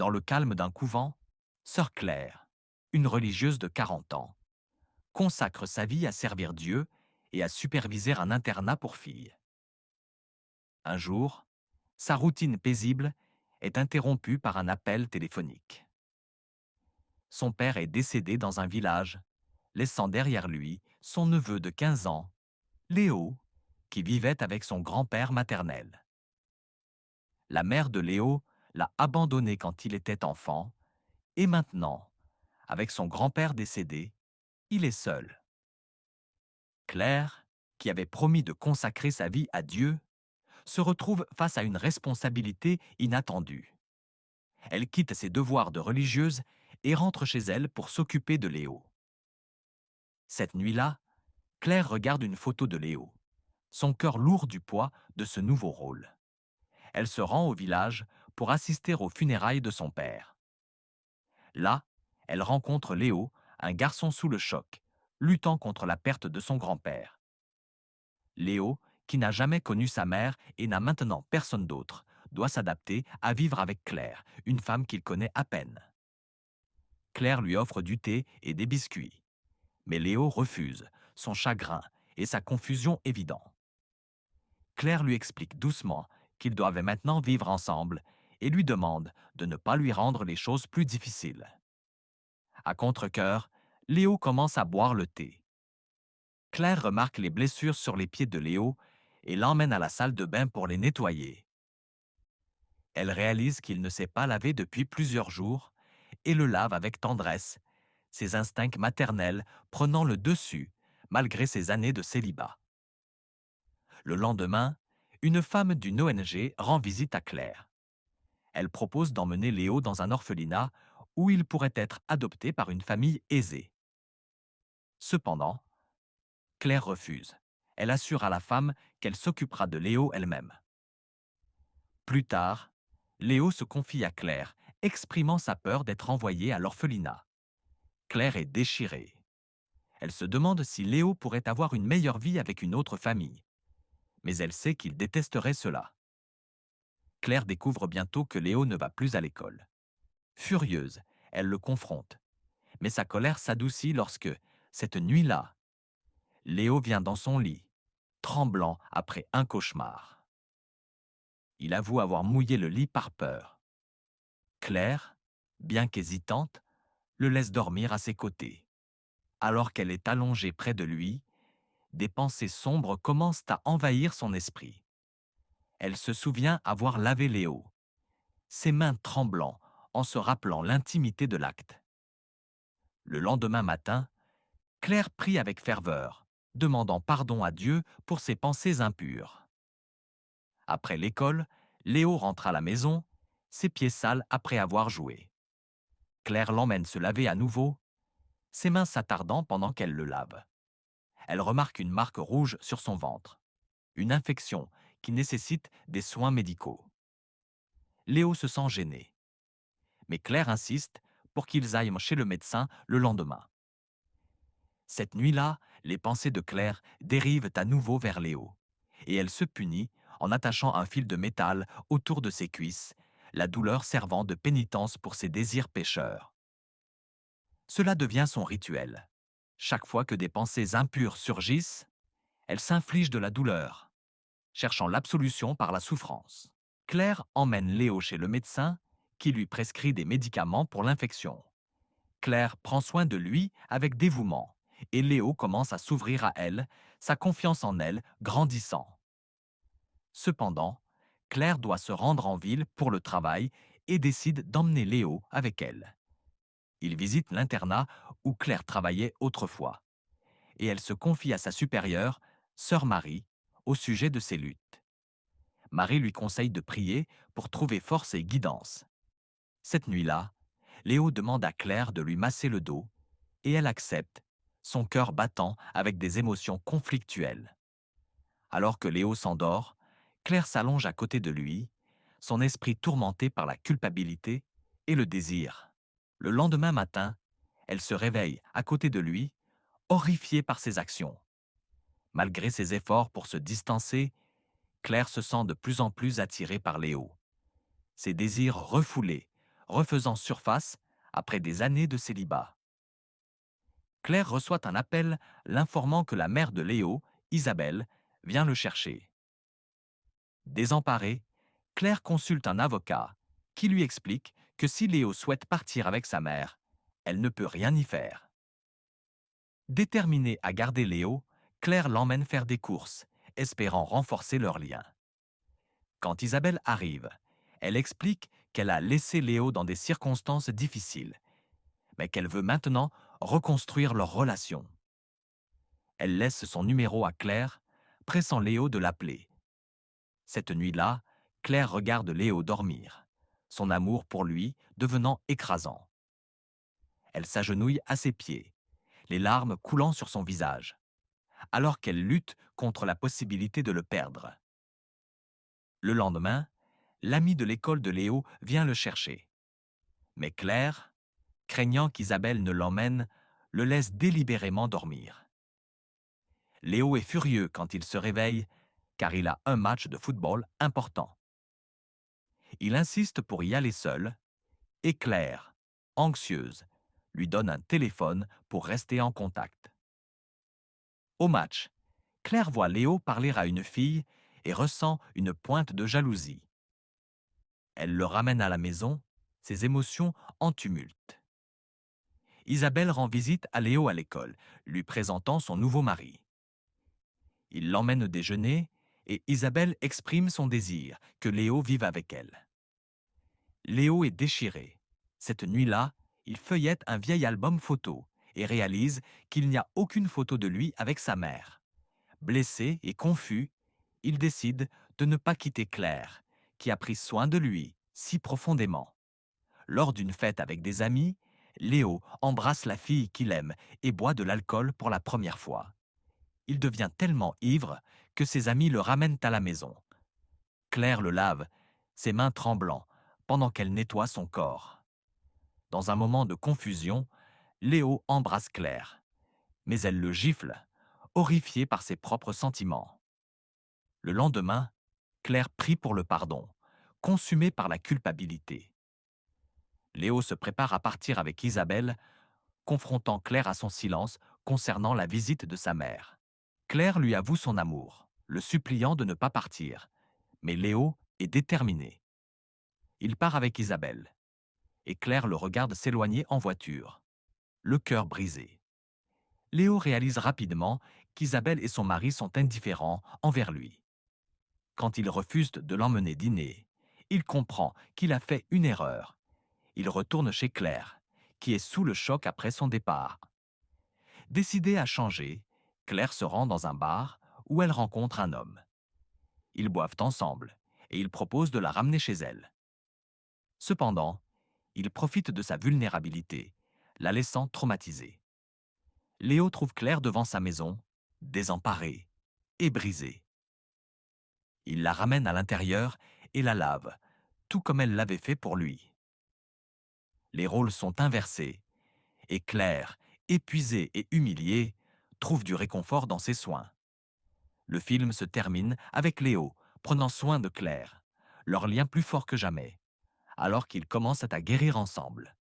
Dans le calme d'un couvent, sœur Claire, une religieuse de 40 ans, consacre sa vie à servir Dieu et à superviser un internat pour filles. Un jour, sa routine paisible est interrompue par un appel téléphonique. Son père est décédé dans un village, laissant derrière lui son neveu de 15 ans, Léo, qui vivait avec son grand-père maternel. La mère de Léo l'a abandonné quand il était enfant, et maintenant, avec son grand-père décédé, il est seul. Claire, qui avait promis de consacrer sa vie à Dieu, se retrouve face à une responsabilité inattendue. Elle quitte ses devoirs de religieuse et rentre chez elle pour s'occuper de Léo. Cette nuit-là, Claire regarde une photo de Léo, son cœur lourd du poids de ce nouveau rôle. Elle se rend au village pour assister aux funérailles de son père. Là, elle rencontre Léo, un garçon sous le choc, luttant contre la perte de son grand-père. Léo, qui n'a jamais connu sa mère et n'a maintenant personne d'autre, doit s'adapter à vivre avec Claire, une femme qu'il connaît à peine. Claire lui offre du thé et des biscuits. Mais Léo refuse, son chagrin et sa confusion évidents. Claire lui explique doucement qu'ils doivent maintenant vivre ensemble et lui demande de ne pas lui rendre les choses plus difficiles. À contre-cœur, Léo commence à boire le thé. Claire remarque les blessures sur les pieds de Léo et l'emmène à la salle de bain pour les nettoyer. Elle réalise qu'il ne s'est pas lavé depuis plusieurs jours et le lave avec tendresse, ses instincts maternels prenant le dessus malgré ses années de célibat. Le lendemain, une femme d'une ONG rend visite à Claire. Elle propose d'emmener Léo dans un orphelinat où il pourrait être adopté par une famille aisée. Cependant, Claire refuse. Elle assure à la femme qu'elle s'occupera de Léo elle-même. Plus tard, Léo se confie à Claire, exprimant sa peur d'être envoyé à l'orphelinat. Claire est déchirée. Elle se demande si Léo pourrait avoir une meilleure vie avec une autre famille, mais elle sait qu'il détesterait cela. Claire découvre bientôt que Léo ne va plus à l'école. Furieuse, elle le confronte, mais sa colère s'adoucit lorsque, cette nuit-là, Léo vient dans son lit, tremblant après un cauchemar. Il avoue avoir mouillé le lit par peur. Claire, bien qu'hésitante, le laisse dormir à ses côtés. Alors qu'elle est allongée près de lui, des pensées sombres commencent à envahir son esprit. Elle se souvient avoir lavé Léo, ses mains tremblant en se rappelant l'intimité de l'acte. Le lendemain matin, Claire prie avec ferveur, demandant pardon à Dieu pour ses pensées impures. Après l'école, Léo rentre à la maison, ses pieds sales après avoir joué. Claire l'emmène se laver à nouveau, ses mains s'attardant pendant qu'elle le lave. Elle remarque une marque rouge sur son ventre, une infection qui nécessite des soins médicaux. Léo se sent gêné, mais Claire insiste pour qu'ils aillent chez le médecin le lendemain. Cette nuit-là, les pensées de Claire dérivent à nouveau vers Léo, et elle se punit en attachant un fil de métal autour de ses cuisses, la douleur servant de pénitence pour ses désirs pécheurs. Cela devient son rituel. Chaque fois que des pensées impures surgissent, elle s'inflige de la douleur, cherchant l'absolution par la souffrance. Claire emmène Léo chez le médecin qui lui prescrit des médicaments pour l'infection. Claire prend soin de lui avec dévouement et Léo commence à s'ouvrir à elle, sa confiance en elle grandissant. Cependant, Claire doit se rendre en ville pour le travail et décide d'emmener Léo avec elle. Il visite l'internat où Claire travaillait autrefois et elle se confie à sa supérieure, sœur Marie, au sujet de ses luttes. Marie lui conseille de prier pour trouver force et guidance. Cette nuit-là, Léo demande à Claire de lui masser le dos et elle accepte, son cœur battant avec des émotions conflictuelles. Alors que Léo s'endort, Claire s'allonge à côté de lui, son esprit tourmenté par la culpabilité et le désir. Le lendemain matin, elle se réveille à côté de lui, horrifiée par ses actions. Malgré ses efforts pour se distancer, Claire se sent de plus en plus attirée par Léo. Ses désirs refoulés refaisant surface après des années de célibat. Claire reçoit un appel l'informant que la mère de Léo, Isabelle, vient le chercher. Désemparée, Claire consulte un avocat qui lui explique que si Léo souhaite partir avec sa mère, elle ne peut rien y faire. Déterminée à garder Léo, Claire l'emmène faire des courses, espérant renforcer leur lien. Quand Isabelle arrive, elle explique qu'elle a laissé Léo dans des circonstances difficiles, mais qu'elle veut maintenant reconstruire leur relation. Elle laisse son numéro à Claire, pressant Léo de l'appeler. Cette nuit-là, Claire regarde Léo dormir, son amour pour lui devenant écrasant. Elle s'agenouille à ses pieds, les larmes coulant sur son visage, alors qu'elle lutte contre la possibilité de le perdre. Le lendemain, l'ami de l'école de Léo vient le chercher. Mais Claire, craignant qu'Isabelle ne l'emmène, le laisse délibérément dormir. Léo est furieux quand il se réveille, car il a un match de football important. Il insiste pour y aller seul, et Claire, anxieuse, lui donne un téléphone pour rester en contact. Au match, Claire voit Léo parler à une fille et ressent une pointe de jalousie. Elle le ramène à la maison, ses émotions en tumulte. Isabelle rend visite à Léo à l'école, lui présentant son nouveau mari. Il l'emmène déjeuner et Isabelle exprime son désir que Léo vive avec elle. Léo est déchiré. Cette nuit-là, il feuillette un vieil album photo et réalise qu'il n'y a aucune photo de lui avec sa mère. Blessé et confus, il décide de ne pas quitter Claire, qui a pris soin de lui si profondément. Lors d'une fête avec des amis, Léo embrasse la fille qu'il aime et boit de l'alcool pour la première fois. Il devient tellement ivre que ses amis le ramènent à la maison. Claire le lave, ses mains tremblant, pendant qu'elle nettoie son corps. Dans un moment de confusion, Léo embrasse Claire, mais elle le gifle, horrifiée par ses propres sentiments. Le lendemain, Claire prie pour le pardon, consumée par la culpabilité. Léo se prépare à partir avec Isabelle, confrontant Claire à son silence concernant la visite de sa mère. Claire lui avoue son amour, le suppliant de ne pas partir, mais Léo est déterminé. Il part avec Isabelle, et Claire le regarde s'éloigner en voiture, le cœur brisé. Léo réalise rapidement qu'Isabelle et son mari sont indifférents envers lui. Quand il refuse de l'emmener dîner, il comprend qu'il a fait une erreur. Il retourne chez Claire, qui est sous le choc après son départ. Décidée à changer, Claire se rend dans un bar où elle rencontre un homme. Ils boivent ensemble et il propose de la ramener chez elle. Cependant, il profite de sa vulnérabilité, la laissant traumatisée. Léo trouve Claire devant sa maison, désemparée et brisée. Il la ramène à l'intérieur et la lave, tout comme elle l'avait fait pour lui. Les rôles sont inversés, et Claire, épuisée et humiliée, trouve du réconfort dans ses soins. Le film se termine avec Léo prenant soin de Claire, leur lien plus fort que jamais, alors qu'ils commencent à guérir ensemble.